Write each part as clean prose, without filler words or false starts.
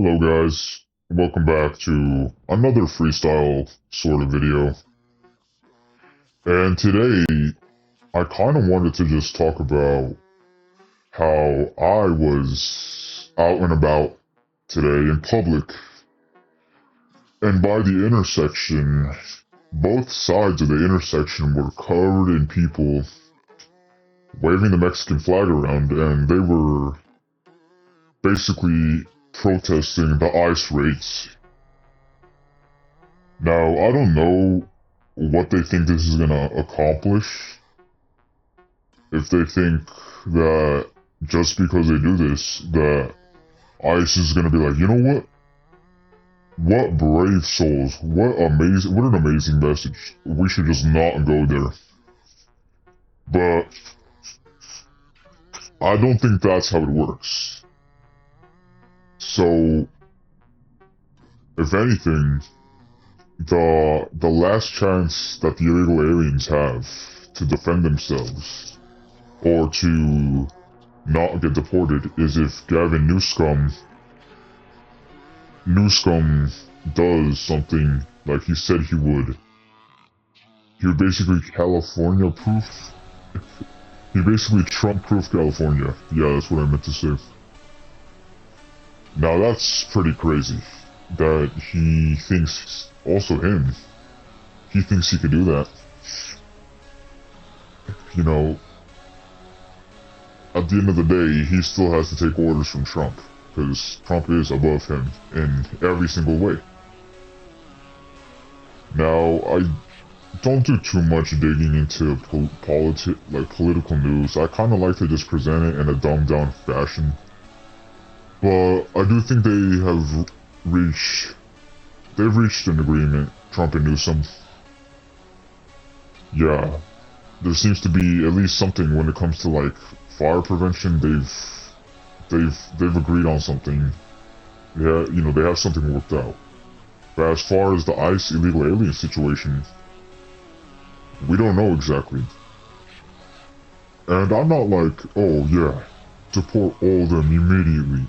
Hello guys, welcome back to another freestyle sort of video. And today, I kind of wanted to just talk about how I was out and about today in public. And by the intersection, both sides of the intersection were covered in people waving the Mexican flag around, and they were basically protesting the ICE raids. Now, I don't know what they think this is gonna accomplish. If they think that just because they do this, that ICE is gonna be like, you know what? What brave souls, what an amazing message. We should just not go there. But I don't think that's how it works. So, if anything, the last chance that the illegal aliens have to defend themselves or to not get deported is if Gavin Newsom does something like he said he would. He would basically California-proof. He basically Trump-proof California. Yeah, that's what I meant to say. Now that's pretty crazy. That he thinks, also him, he thinks he could do that. You know, at the end of the day, he still has to take orders from Trump, because Trump is above him in every single way. Now, I don't do too much digging into political news. I kind of like to just present it in a dumbed down fashion. But I do think they've reached an agreement, Trump and Newsom. Yeah, there seems to be at least something when it comes to like fire prevention. They've agreed on something. Yeah, you know, they have something worked out. But as far as the ICE illegal alien situation, we don't know exactly. And I'm not like, oh yeah, deport all of them immediately.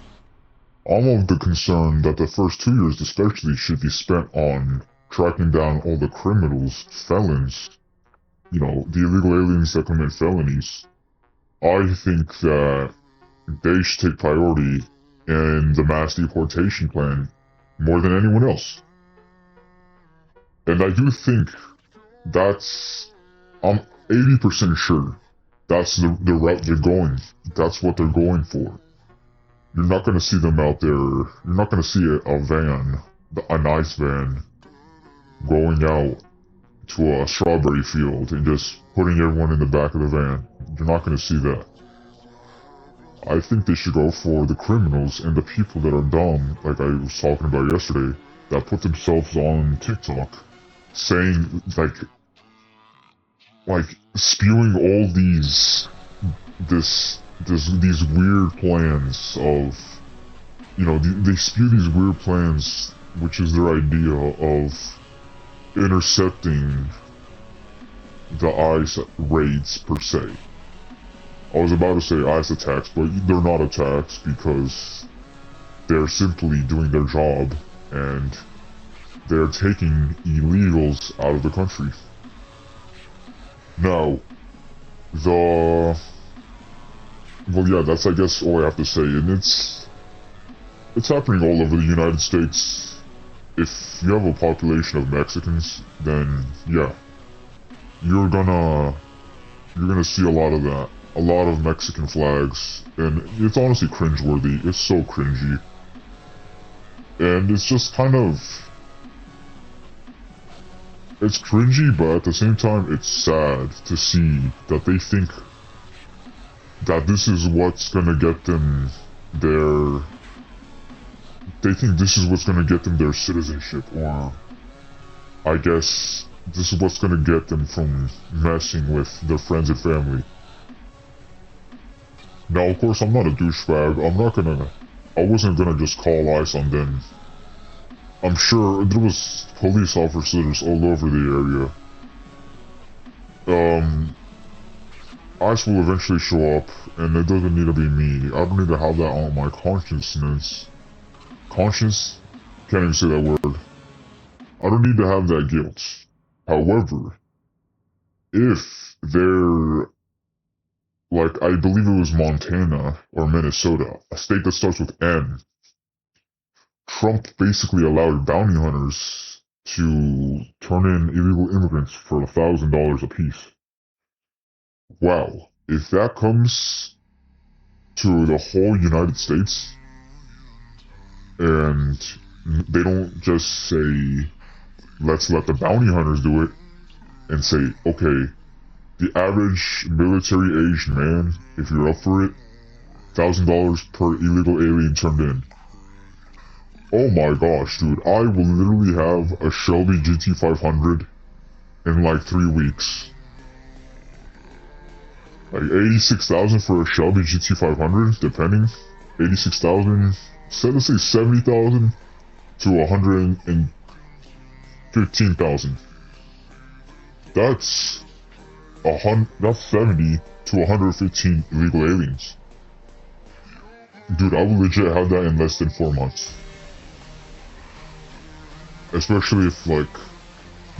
I'm of the concern that the first 2 years especially should be spent on tracking down all the criminals, felons, you know, the illegal aliens that commit felonies. I think that they should take priority in the mass deportation plan more than anyone else. And I do think I'm 80% sure that's the route they're going. That's what they're going for. You're not going to see them out there. You're not going to see a van, a nice van, going out to a strawberry field and just putting everyone in the back of the van. You're not going to see that. I think they should go for the criminals and the people that are dumb, like I was talking about yesterday, that put themselves on TikTok, saying, like spewing all these weird plans of, you know, they spew these weird plans, which is their idea of intercepting the ICE raids per se. I was about to say ICE attacks, but they're not attacks because they're simply doing their job and they're taking illegals out of the country. Now, well, yeah, that's, I guess, all I have to say, and it's happening all over the United States. If you have a population of Mexicans, then, yeah, you're gonna see a lot of that. A lot of Mexican flags, and it's honestly cringeworthy. It's so cringy. And it's just kind of... It's cringy, but at the same time, it's sad to see that they think that this is what's gonna get them their... They think this is what's gonna get them their citizenship, or... I guess this is what's gonna get them from messing with their friends and family. Now, of course, I'm not a douchebag. I wasn't gonna just call ICE on them. I'm sure there was police officers all over the area. ICE will eventually show up, and it doesn't need to be me. I don't need to have that on my consciousness conscience, can't even say that word. I don't need to have that guilt. However, if they're, like, I believe it was Montana or Minnesota, a state that starts with M, Trump basically allowed bounty hunters to turn in illegal immigrants for $1,000 apiece. Wow, if that comes to the whole United States, and they don't just say, let's let the bounty hunters do it, and say, okay, the average military-aged man, if you're up for it, $1,000 per illegal alien turned in. Oh my gosh, dude, I will literally have a Shelby GT500 in like 3 weeks. Like 86,000 for a Shelby GT500, depending. 86,000, let's say 70,000 to 115,000. That's 70 to 115 illegal aliens. Dude, I would legit have that in less than 4 months. Especially if, like,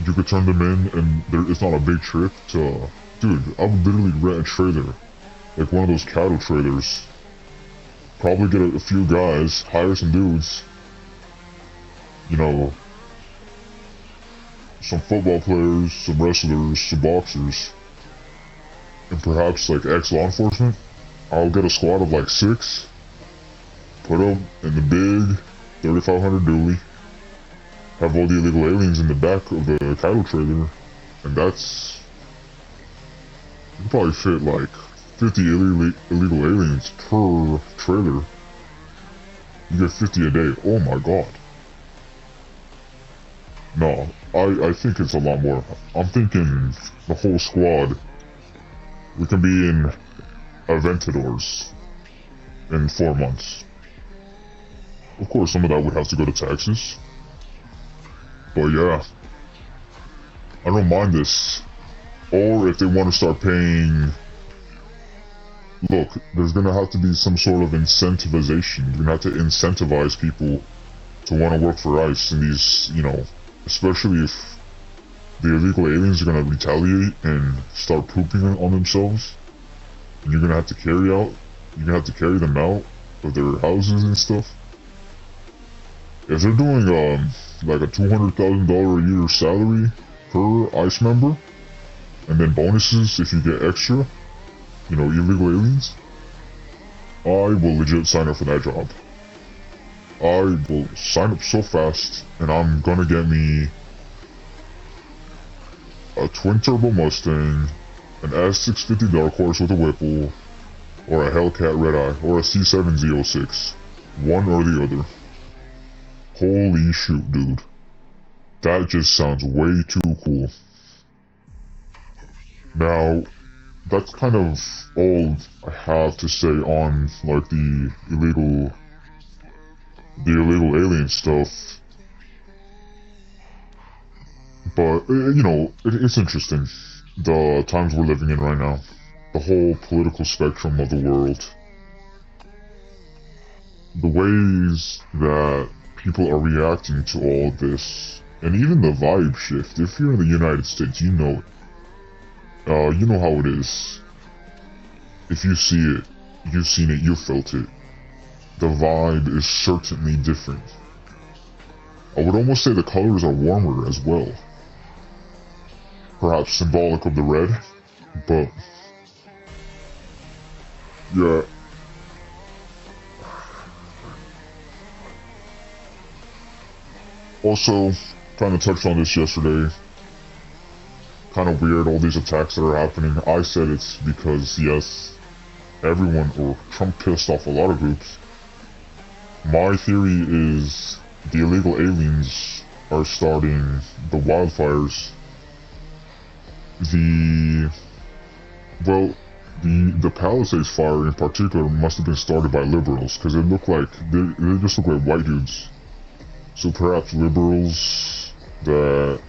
you could turn them in and it's not a big trip to... Dude, I would literally rent a trailer. Like one of those cattle trailers. Probably get a few guys, hire some dudes. You know... some football players, some wrestlers, some boxers. And perhaps, like, ex-law enforcement. I'll get a squad of, like, 6. Put them in the big 3500 dually. Have all the illegal aliens in the back of the cattle trailer, and that's... You can probably fit like 50 illegal aliens per trailer. You get 50 a day. Oh my god. No, I think it's a lot more. I'm thinking the whole squad. We can be in Aventadors in 4 months. Of course, some of that would have to go to taxes. But yeah, I don't mind this. Or if they want to start paying... Look, there's gonna have to be some sort of incentivization. You're gonna have to incentivize people to want to work for ICE in these, you know, especially if the illegal aliens are gonna retaliate and start pooping on themselves. And you're gonna have to carry them out of their houses and stuff. If they're doing, like a $200,000 a year salary per ICE member, and then bonuses if you get extra, you know, illegal aliens, I will legit sign up for that job. I will sign up so fast, and I'm gonna get me a twin-turbo Mustang, an S650 Dark Horse with a Whipple, or a Hellcat Red-Eye, or a C7 Z06. One or the other. Holy shoot, dude. That just sounds way too cool. Now, that's kind of all I have to say on, like, the illegal alien stuff. But, you know, it's interesting. The times we're living in right now. The whole political spectrum of the world. The ways that people are reacting to all this, and even the vibe shift. If you're in the United States, you know it. You know how it is. If you see it, you've seen it, you felt it. The vibe is certainly different. I would almost say the colors are warmer as well. Perhaps symbolic of the red, but... yeah. Also, kind of touched on this yesterday. Kind of weird, all these attacks that are happening. I said it's because, yes, Trump pissed off a lot of groups. My theory is the illegal aliens are starting the wildfires. The Palisades fire in particular must have been started by liberals, because they just look like white dudes. So perhaps liberals that,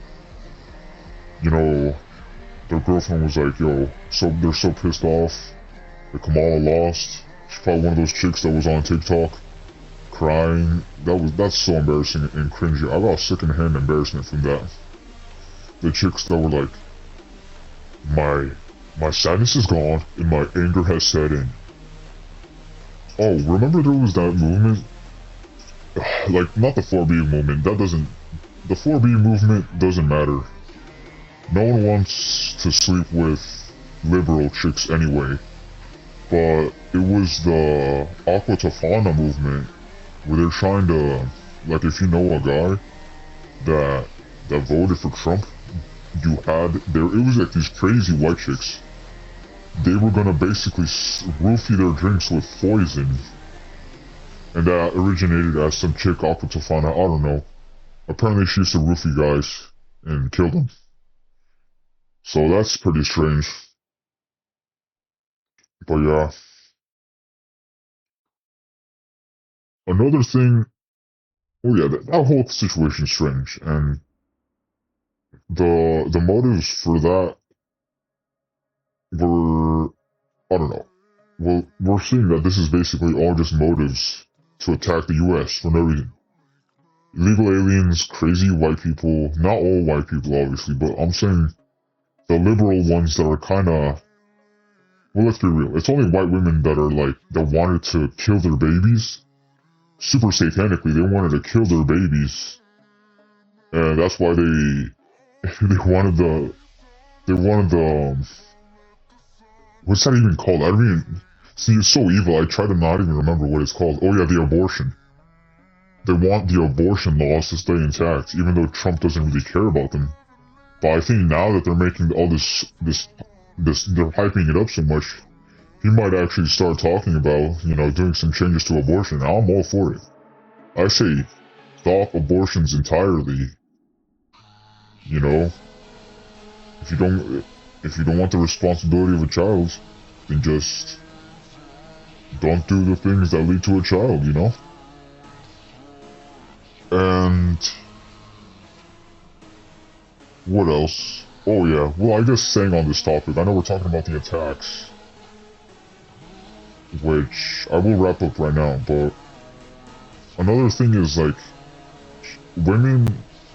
you know, their girlfriend was like, yo, they're so pissed off that Kamala lost. She's probably one of those chicks that was on TikTok crying. That's so embarrassing and cringy. I got secondhand embarrassment from that. The chicks that were like, my sadness is gone and my anger has set in. Oh, remember there was that movement? Like, not the 4B movement. The 4B movement doesn't matter. No one wants to sleep with liberal chicks anyway. But it was the Aqua Tofana movement where they're trying to, like, if you know a guy that voted for Trump, it was like these crazy white chicks. They were gonna basically roofie their drinks with poison. And that originated as some chick, Aqua Tofana, I don't know. Apparently she used to roofie guys and kill them. So that's pretty strange. But yeah. Another thing, oh yeah, that whole situation's strange, and the motives for that were, I don't know. Well, we're seeing that this is basically all just motives to attack the US for no reason. Illegal aliens, crazy white people, not all white people obviously, but I'm saying the liberal ones that are kinda, well, let's be real, it's only white women that are like, that wanted to kill their babies. Super satanically, they wanted to kill their babies. And that's why they wanted the, what's that even called? I don't even, see, it's so evil, I try to not even remember what it's called. Oh yeah, the abortion. They want the abortion laws to stay intact, even though Trump doesn't really care about them. But I think now that they're making all this, they're hyping it up so much, he might actually start talking about, doing some changes to abortion. I'm all for it. I say, stop abortions entirely. If you don't want the responsibility of a child, then just don't do the things that lead to a child, And what else? Oh yeah, well, I guess staying on this topic, I know we're talking about the attacks, which I will wrap up right now, but another thing is, like, women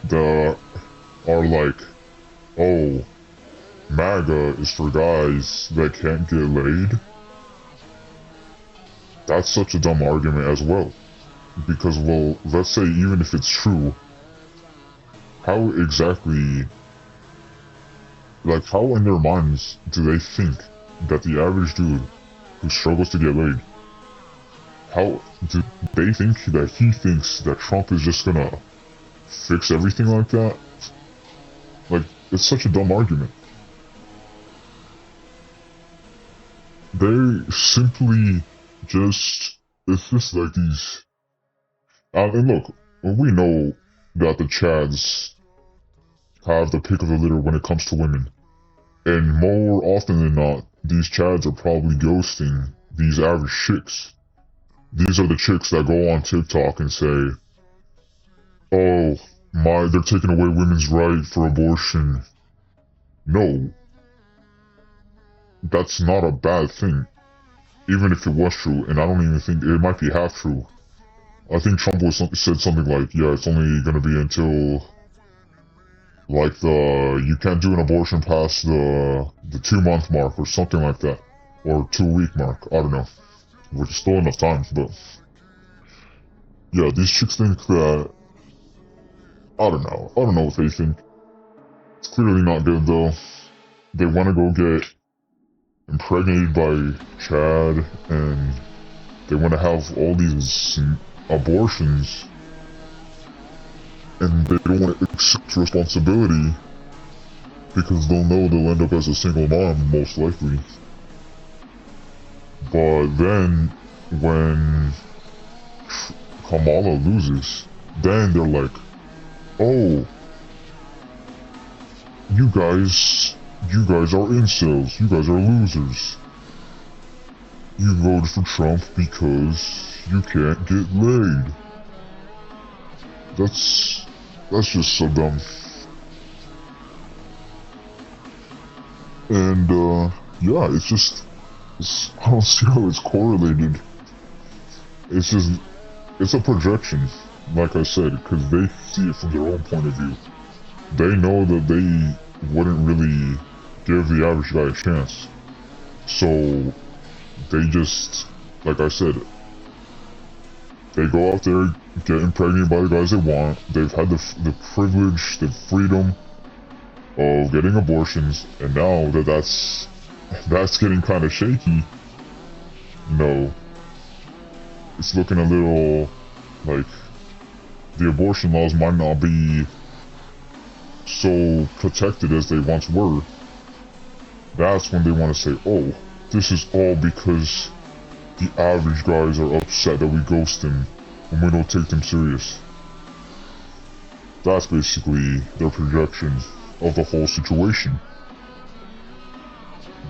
that are like, oh, MAGA is for guys that can't get laid. That's such a dumb argument as well. Because, well, let's say even if it's true, how exactly, like, how in their minds do they think that the average dude who struggles to get laid, how do they think that he thinks that Trump is just gonna fix everything like that? Like, it's such a dumb argument. They simply just, it's just like these, and look, we know that the Chads have the pick of the litter when it comes to women. And more often than not, these Chads are probably ghosting these average chicks. These are the chicks that go on TikTok and say, oh, they're taking away women's right for abortion. No. That's not a bad thing. Even if it was true, and I don't even think, it might be half true. I think Trump said something like, yeah, it's only gonna be until, like, you can't do an abortion past the 2-month mark or something like that. Or 2-week mark, I don't know. Which is still enough time, but yeah, these chicks think that, I don't know what they think. It's clearly not good though. They wanna go get impregnated by Chad, and they wanna have all these abortions, and they don't want to accept responsibility because they'll know they'll end up as a single mom, most likely. But then, when Kamala loses, then they're like, oh, you guys are incels, you guys are losers. You voted for Trump because you can't get laid. That's just so dumb. And, yeah, I don't see how it's correlated. It's just, it's a projection, like I said, because they see it from their own point of view. They know that they wouldn't really give the average guy a chance. So they just, like I said, they go out there, get impregnated by the guys they want. They've had the privilege, the freedom of getting abortions, and now that that's getting kind of shaky, you know, it's looking a little like the abortion laws might not be so protected as they once were. That's when they want to say, oh, this is all because the average guys are upset that we ghost them and we don't take them serious. That's basically their projection of the whole situation.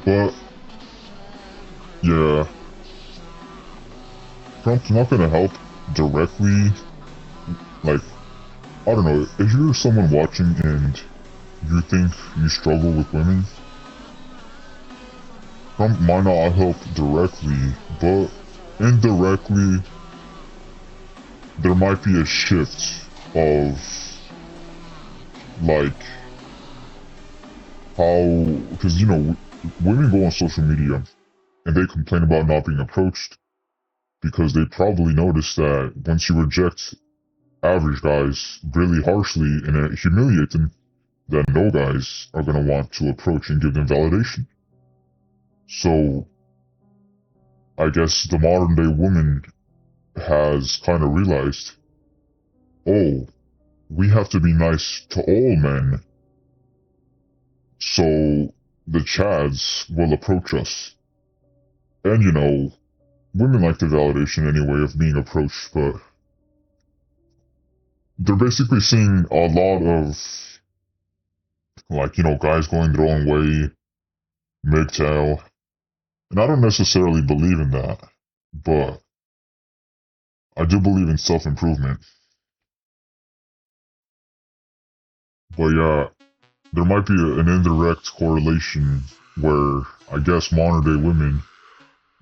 But, yeah, Trump's not gonna help directly. Like, I don't know, if you're someone watching and you think you struggle with women, Trump might not help directly, but indirectly, there might be a shift of, like, how, because, you know, women go on social media and they complain about not being approached because they probably notice that once you reject average guys really harshly and humiliate them, then no guys are going to want to approach and give them validation. So, I guess the modern day woman has kind of realized, oh, we have to be nice to all men, so the Chads will approach us. And you know, women like the validation anyway of being approached, but they're basically seeing a lot of, like, you know, guys going their own way, MGTOW, and I don't necessarily believe in that, but I do believe in self-improvement. But yeah, there might be an indirect correlation where I guess modern day women,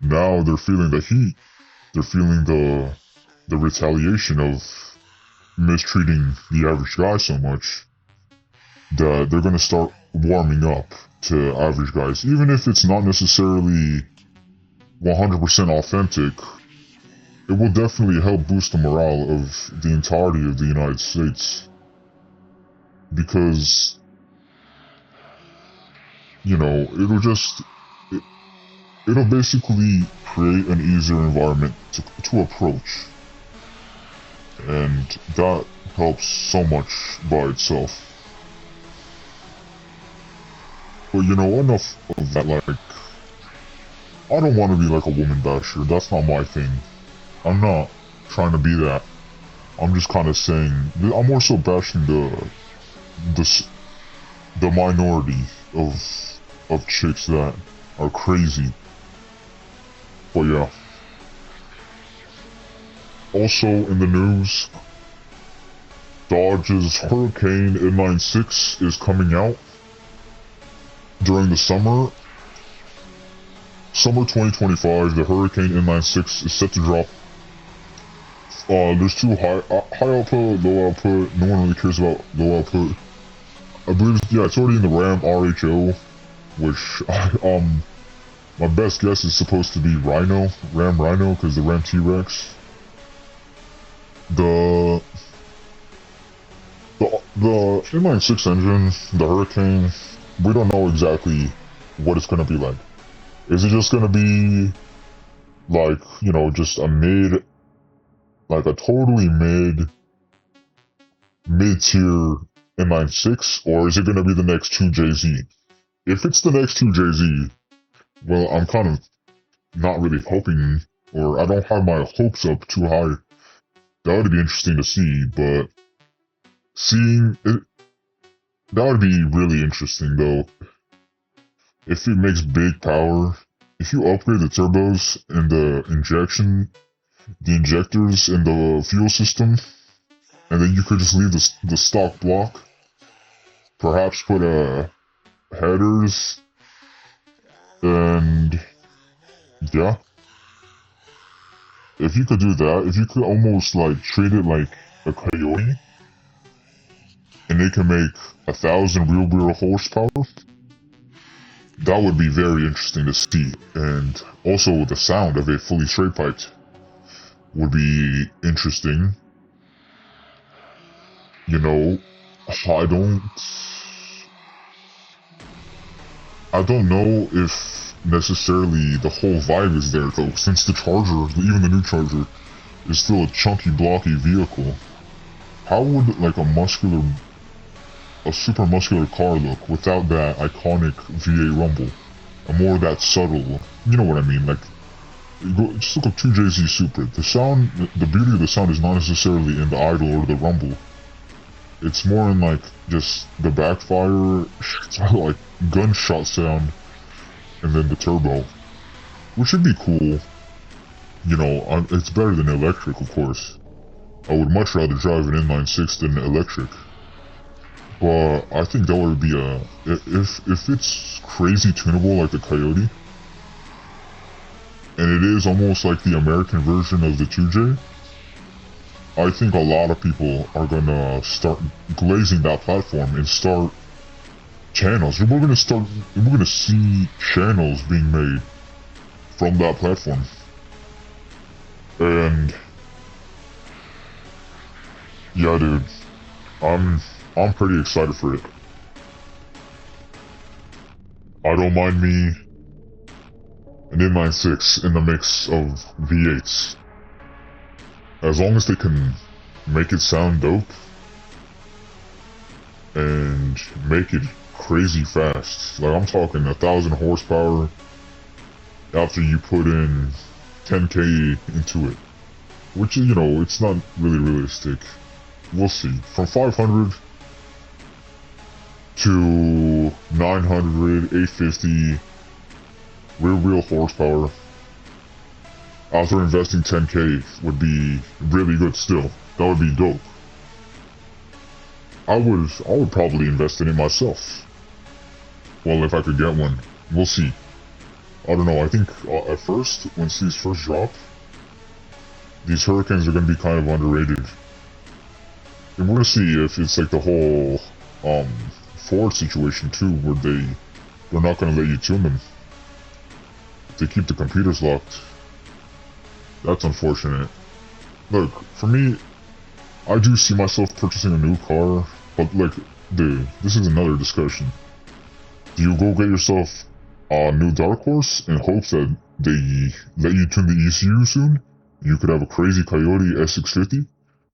now they're feeling the heat, they're feeling the retaliation of mistreating the average guy so much that they're going to start warming up to average guys, even if it's not necessarily 100% authentic. It will definitely help boost the morale of the entirety of the United States, because, you know, it'll basically create an easier environment to approach, and that helps so much by itself. But you know, enough of that. Like, I don't want to be like a woman basher, that's not my thing. I'm not trying to be that. I'm just kind of saying, I'm more so bashing the minority of chicks that are crazy. But yeah. Also in the news, Dodge's Hurricane N96 is coming out during the summer. Summer 2025, the Hurricane N96 is set to drop. There's two high output, low output. No one really cares about low output. I believe, yeah, it's already in the Ram RHO, which, my best guess is supposed to be Ram Rhino, because the Ram T-Rex. The N96 engine, the Hurricane, we don't know exactly what it's gonna be like. Is it just gonna be, like, you know, just a like a totally mid-tier N96, or is it gonna be the next 2JZ? If it's the next 2JZ, well, I'm kind of not really hoping, or I don't have my hopes up too high. That would be interesting to see, but seeing it, that would be really interesting though. If it makes big power, if you upgrade the turbos and the injectors in the fuel system, and then you could just leave the stock block, perhaps put headers, and yeah. If you could do that, if you could almost like treat it like a Coyote, and they can make 1,000 real horsepower, that would be very interesting to see. And also the sound of it fully straight piped would be interesting. You know, I don't know if necessarily the whole vibe is there though, since the Charger, even the new Charger, is still a chunky, blocky vehicle. How would like a super muscular car look without that iconic V8 rumble? And more of that subtle, you know what I mean, like, just look up 2JZ Super. The sound, the beauty of the sound is not necessarily in the idle or the rumble. It's more in like, just the backfire, like, gunshot sound, and then the turbo. Which would be cool. You know, it's better than electric, of course. I would much rather drive an inline-six than electric. But I think that would be if it's crazy tunable like the Coyote, and it is almost like the American version of the 2J, I think a lot of people are gonna start glazing that platform and start channels. We're gonna see channels being made from that platform. And yeah, dude, I'm pretty excited for it. I don't mind me an inline-six in the mix of V8s. As long as they can make it sound dope and make it crazy fast. Like, I'm talking 1,000 horsepower after you put in 10k into it. Which, you know, it's not really realistic. We'll see. From 500 to 900, 850 real horsepower after investing 10k would be really good still. That would be dope. I would probably invest in it myself. Well, if I could get one. We'll see. I don't know, I think at first, once these first drop, these Hurricanes are going to be kind of underrated. And we're going to see if it's like the whole Ford situation too, where they're not going to let you tune them. If they keep the computers locked. That's unfortunate. Look, for me, I do see myself purchasing a new car, but like, dude, this is another discussion. Do you go get yourself a new Dark Horse in hopes that they let you tune the ECU soon? You could have a crazy Coyote S650?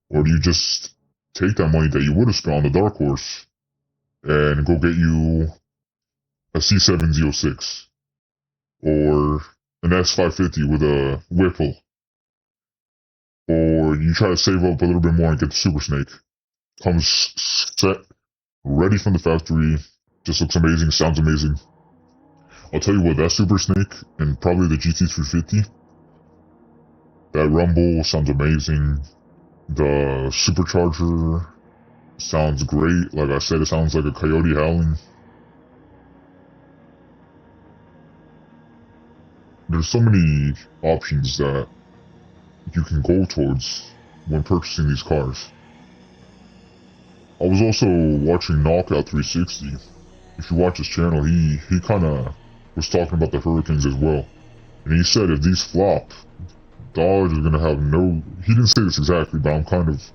Or do you just take that money that you would have spent on the Dark Horse and go get you a C7Z06? Or an S550 with a Whipple? Or you try to save up a little bit more and get the Super Snake. Comes set, ready from the factory, just looks amazing, sounds amazing. I'll tell you what, that Super Snake and probably the GT350, that rumble sounds amazing. The supercharger sounds great. Like I said, it sounds like a coyote howling. There's so many options that you can go towards when purchasing these cars. I was also watching Knockout 360. If you watch his channel, he kinda was talking about the Hurricanes as well. And he said if these flop, Dodge is gonna have no... He didn't say this exactly, but I'm kind of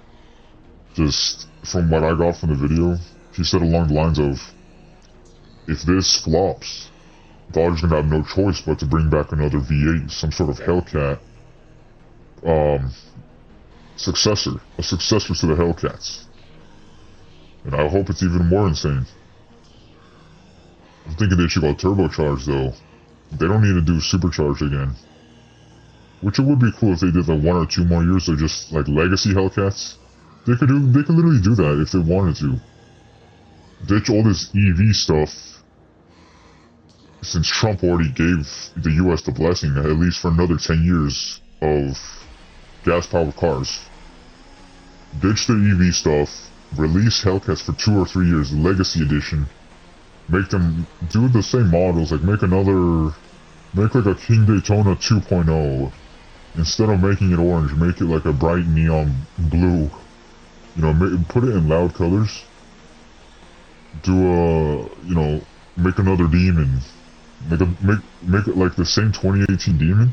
just... From what I got from the video, he said along the lines of, if this flops, Dodge is gonna have no choice but to bring back another V8, some sort of Hellcat successor. A successor to the Hellcats. And I hope it's even more insane. I'm thinking they should go turbocharged though. They don't need to do supercharged again. Which it would be cool if they did like 1 or 2 more years of just like legacy Hellcats. They could literally do that if they wanted to. Ditch all this EV stuff. Since Trump already gave the US the blessing, at least for another 10 years of gas-powered cars. Ditch the EV stuff. Release Hellcats for 2 or 3 years, Legacy Edition. Make them do the same models, like make like a King Daytona 2.0, Instead of making it orange, make it like a bright neon blue. You know, put it in loud colors. Do you know, make another demon. Make it like the same 2018 demon.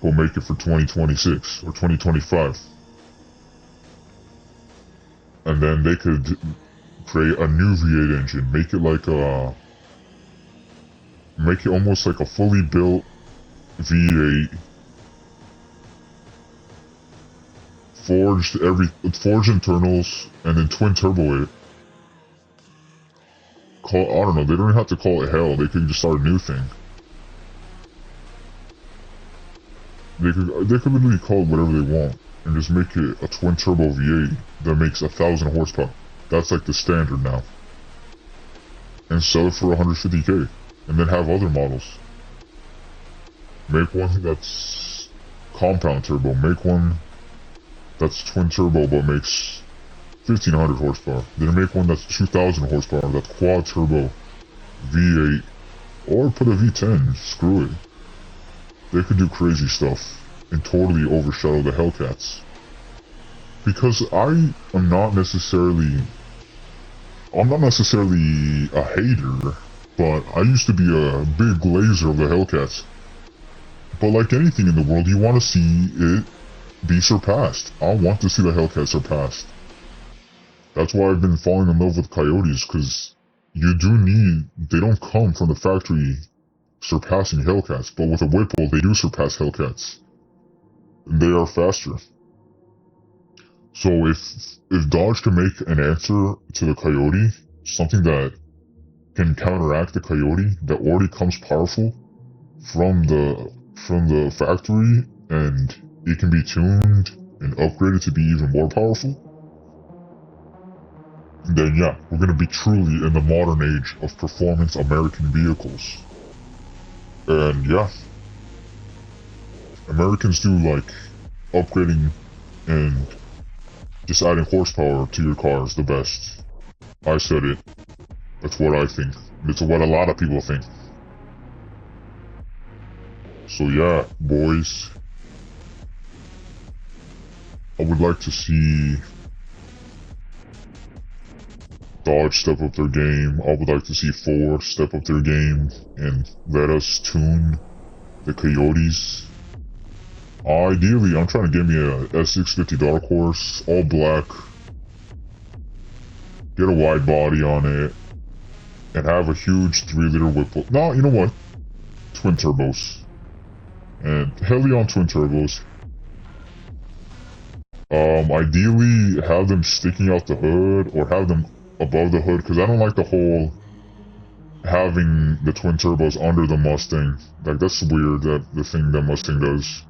Go make it for 2026 or 2025. And then they could create a new V8 engine. Make it like make it almost like a fully built V8. Forged internals and then twin turbo it. I don't know, they don't have to call it hell, they could just start a new thing. They could literally call it whatever they want and just make it a twin turbo V8 that makes 1,000 horsepower. That's like the standard now. And sell it for 150k. And then have other models. Make one that's compound turbo. Make one that's twin turbo but makes 1,500 horsepower. Then make one that's 2,000 horsepower, that's quad turbo V8. Or put a V10, screw it. They could do crazy stuff and totally overshadow the Hellcats. Because I'm not necessarily a hater, but I used to be a big glazer of the Hellcats. But like anything in the world, you want to see it be surpassed. I want to see the Hellcats surpassed. That's why I've been falling in love with Coyotes, because they don't come from the factory surpassing Hellcats, but with a Whipple, they do surpass Hellcats. And they are faster. So if Dodge can make an answer to the Coyote, something that can counteract the Coyote, that already comes powerful from the factory, and it can be tuned and upgraded to be even more powerful, then yeah, we're gonna be truly in the modern age of performance American vehicles. And yeah, Americans do like upgrading and just adding horsepower to your cars the best. I said it. That's what I think. It's what a lot of people think. So yeah, boys, I would like to see Dodge step up their game. I would like to see Ford step up their game and let us tune the Coyotes. Ideally, I'm trying to get me a S650 Dark Horse, all black, get a wide body on it, and have a huge 3-liter Whipple. No, you know what? Twin turbos. And heavy on twin turbos. Ideally, have them sticking out the hood, or have them above the hood, because I don't like the whole having the twin turbos under the Mustang. Like, that's weird, the thing that Mustang does.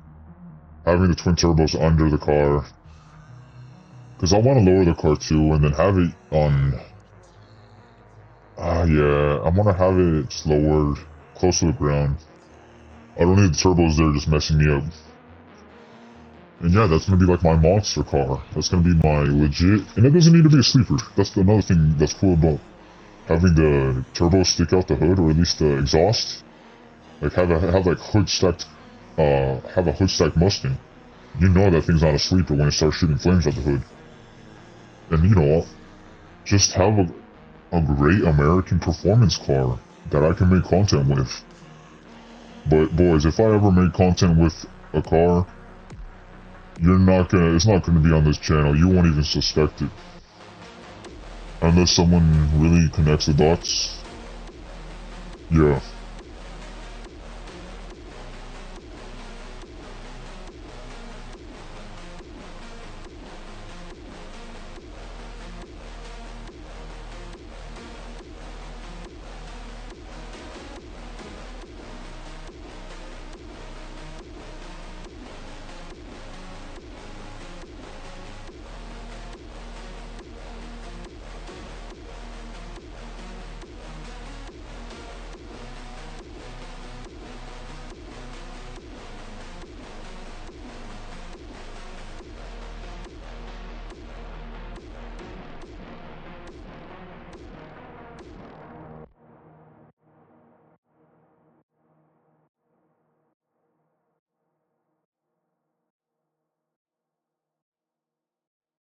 Having the twin turbos under the car. Because I want to lower the car too, and then have it on... yeah, I want to have it lowered, close to the ground. I don't need the turbos there just messing me up. And yeah, that's gonna be like my monster car. That's gonna be my legit... And it doesn't need to be a sleeper. That's another thing that's cool about having the turbos stick out the hood, or at least the exhaust. Like, have like hood stacked... have a hood stacked Mustang. You know that thing's not a sleeper when it starts shooting flames out the hood. And you know, just have a great American performance car that I can make content with. But boys, if I ever make content with a car, it's not gonna be on this channel. You won't even suspect it. Unless someone really connects the dots. Yeah.